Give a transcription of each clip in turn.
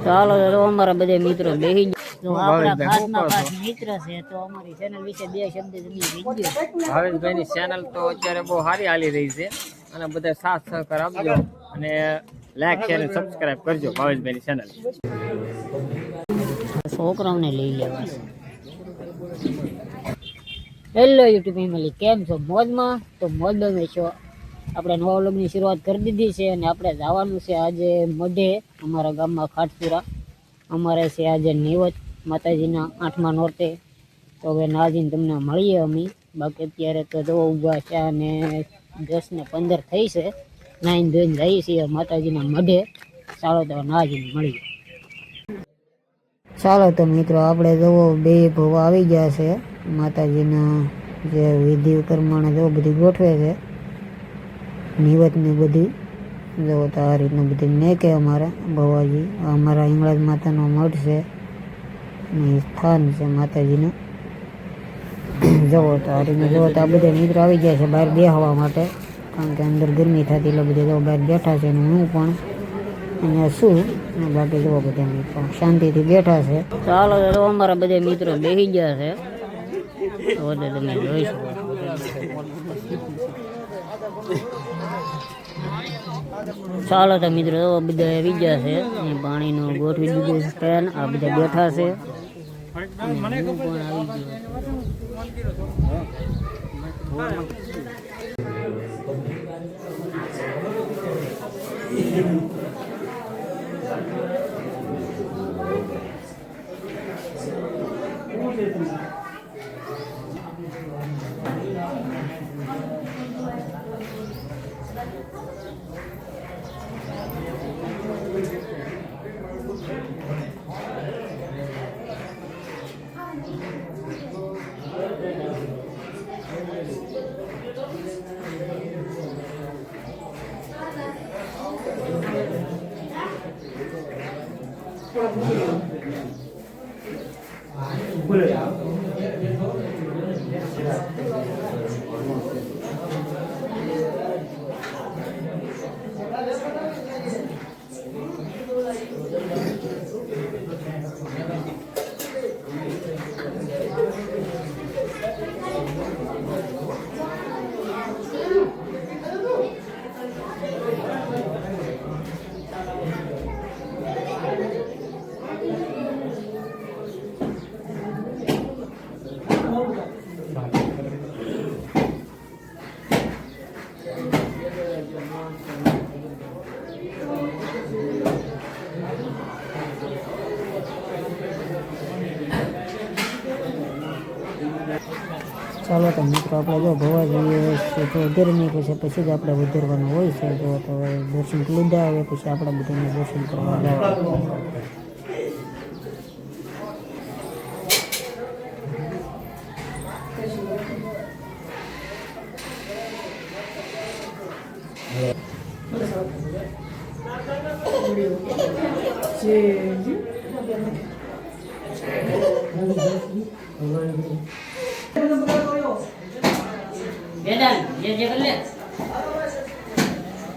ચાલો તો અમારા બધા મિત્રો બેસી જો આપણા ખાસમાં ખાસ મિત્ર છે તો અમારી ચેનલ વિશે બે શબ્દ તમે કીધો. ભાવેશભાઈની ચેનલ તો અત્યારે બહુ સારી હાલી રહી છે અને બધા સાથ સહકાર આપજો અને લાઈક શેર અને સબસ્ક્રાઇબ કરજો ભાવેશભાઈની ચેનલ. છોકરાઓને લઈ લેવા છે. હેલો યુટ્યુબ ફેમિલી, કેમ છો? મોજમાં? તો મોજમાં છો. આપણે નવા વ્લોગની શરૂઆત કરી દીધી છે અને આપણે જવાનું છે આજે મઢે, અમારા ગામમાં ખાટપુરા. અમારે છે આજે નિવત માતાજીના 8મા નોરતે. તો હવે નાજીને તમને મળીએ અમે. બાકી અત્યારે તો જો ઊભા છે અને 10 ને 15 થઈ છે. નાઈને ધોઈને જઈએ છીએ માતાજીના મઢે. ચાલો તો નાજીને મળીએ. ચાલો તો મિત્રો, આપણે જવો બે ભવા આવી ગયા છે. માતાજીના જે વિધિ કર્મણે જો બધી ગોઠવે છે નિવતની બધી. જો તો આ રીતનું બધી ને કે અમારા ભવાજી, અમારા હિંગળાજ માતાનો મઠ છે ને સ્થાન છે માતાજીનું. જવો તો આ રીતનું જવો તો આ બધા મિત્રો આવી ગયા છે બહાર બેસવા માટે, કારણ કે અંદર ગરમી થતી એટલે બધા જો બહાર બેઠા છે. ને હું પણ અહીંયા શું બાકી જવો બધા મિત્રો શાંતિથી બેઠા છે. ચાલો તો અમારા બધા મિત્રો બેસી ગયા છે. તો તમે જોઈ શકો. ચાલો તો મિત્રો બધા આવી ગયા છે. પાણીનું ગોઠવી દીધું છે સ્ટેન્ડ. આ બધા બેઠા છે. હું પણ આવી ગયો. ચાલો તો મિત્રો, આપણે જો ભવા જઈએ તો ઉધેરની પછી જ આપણે ઉધેરવાનું હોય છે. જો તો દર્શન લીધા આવે પછી આપણે બધાને દર્શન કરવા જવા. બેડા જે જે કર લે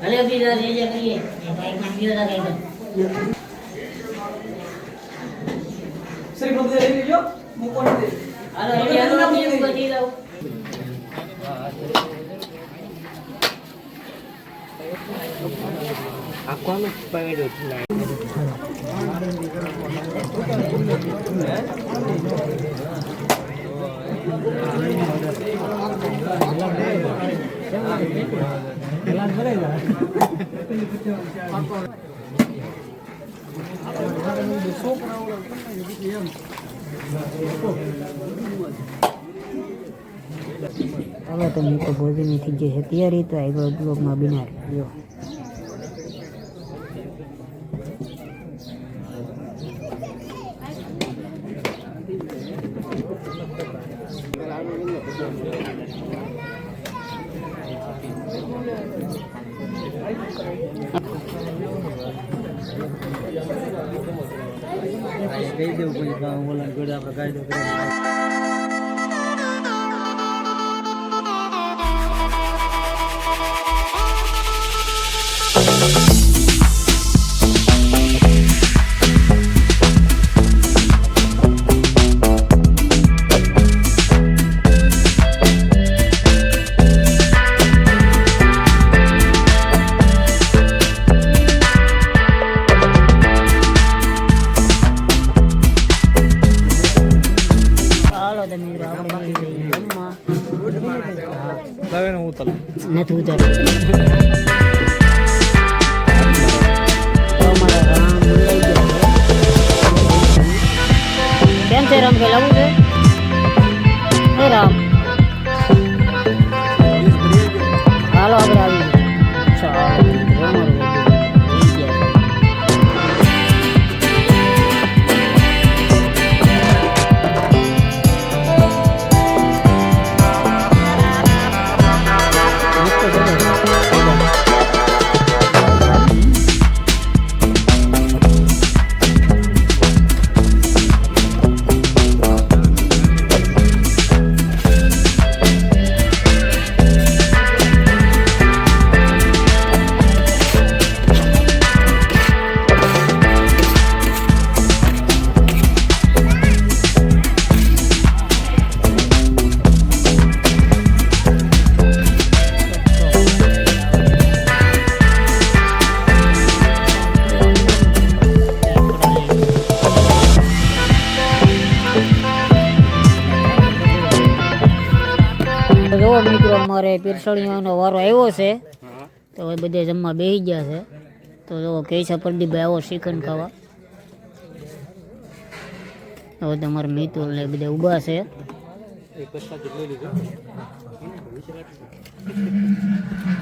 ભલે બીજા જે કરીએ એક માં બીજા કઈ શ્રી મંદિર લઈ લેજો મૂકો દે. હાલો એ બધી લાવ. આખોનું પડ્યું છે. ચાલો તો મિત્રો, ભોજનની થઈ જશે તૈયારી. તો આગળ બ્લોગમાં બિના રહેજો. કહી દેવું પછી ઓલા જોડે આપણે કાયદો કરી. જમવા હું તલ નથી ઉતારતું. તો અમારા રામ લઈ ગયા છે. કેમ છે રામ, કે લાવવું છે? હે રામ, હાલો આપણે આવી ગયા. ચાલો અમારું લઈ ગયા છે. જો મિત્રો અમારે પીરસણીઓનો વારો આવ્યો છે, તો હવે બધે જમવા બેસી ગયા છે. તો જો કહે છે પ્રદીપભાઈ આવો શ્રીખંડ ખાવા. હવે તમારા મિત્રો ને બધા ઊભા છે.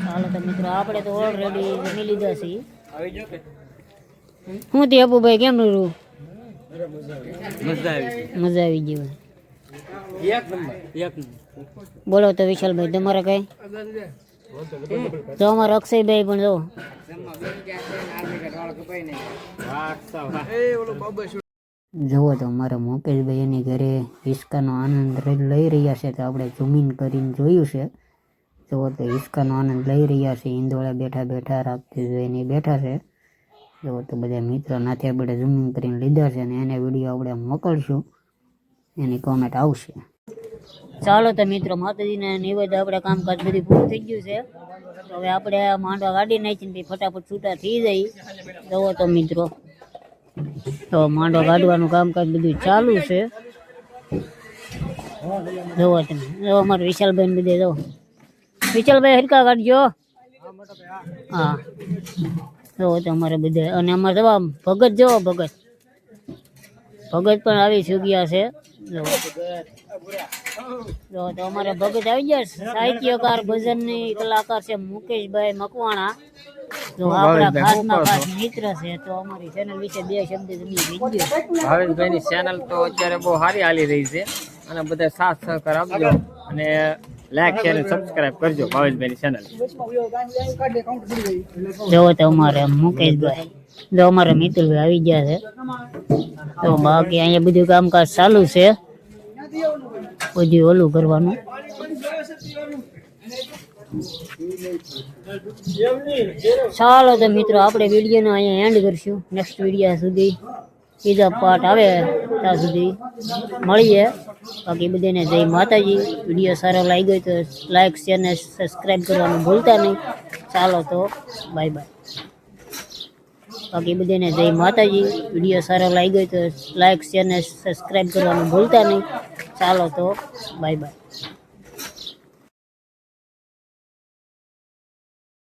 ચાલો તો મિત્રો આપણે તો ઓલરેડી જમી લીધા છીએ. શું તે અપુભાઈ કેમ રહ્યું? મજા આવી ગઈ. બોલો તો વિશાલભાઈ તમારે કઈ? જો અમારા અક્ષયભાઈ પણ જો જુઓ તો અમારા મુકેશભાઈ એની ઘરે હિસકાનો આનંદ લઈ રહ્યા છે. તો આપણે ઝૂમિન કરીને જોયું છે. જુઓ તો હિસકાનો આનંદ લઈ રહ્યા છે. ઈંદોળે બેઠા બેઠા રાખતી જોઈને બેઠા છે. જુઓ તો બધા મિત્રો નાથે આપણે ઝૂમિંગ કરીને લીધા છે, અને એને વિડીયો આપણે મોકલશું, એની કોમેન્ટ આવશે. ચાલો તો મિત્રો માતાજીને નિવેદ્ય આપણે કામકાજ બધું પૂરું થઈ ગયું છે. તો હવે આપણે માંડવા કાઢી નાખીને ફટાફટ છૂટા થઈ જાય. જુઓ તો મિત્રો તો માંડવા કાઢવાનું કામકાજ બધું ચાલુ છે. જુઓ તમે, જો અમારે વિશાલભાઈ બધે જો વિશાલભાઈ હરકા કાઢજો. હા જુઓ તો અમારે બધે, અને અમારે જવા ભગત જો ભગત પણ આવી ચૂક્યા છે. જો તો અમારે ભગત આવી ગયા, સાહિત્યકાર ભજનની કલાકાર છે મુકેશભાઈ મકવાણા. જો આપણા ખાસમાં ખાસ મિત્ર છે. તો અમારી ચેનલ વિશે બે શબ્દ તમે કીધું. ભાવેશભાઈની ચેનલ તો અત્યારે બહુ સારી હાલી રહી છે, અને બધા સાથ સહકાર આપજો, અને લાઈક શેર અને સબસ્ક્રાઇબ કરજો ભાવેશભાઈની ચેનલ. જો તો અમારે મુકેશભાઈ, જો અમારા મિત્રભાઈ આવી ગયા છે. તો બાકી અહીંયા બધું કામકાજ ચાલુ છે, બધું ઓલું કરવાનું. ચાલો તો મિત્રો આપણે વિડીયોનો અહીંયા એન્ડ કરશું. નેક્સ્ટ વિડીયો સુધી બીજા પાર્ટ આવે ત્યાં સુધી મળીએ. બાકી બધાને જય માતાજી. વિડીયો સારો લાગ્યો તો લાઈક શેર ને સબસ્ક્રાઈબ કરવાનું ભૂલતા નહીં. ચાલો તો બાય બાય. બાકી બધાને જય માતાજી. વિડીયો સારો લાગ્યો તો લાઈક શેર ને સબસ્ક્રાઈબ કરવાનું ભૂલતા નહીં. ચાલો તો બાય બાય.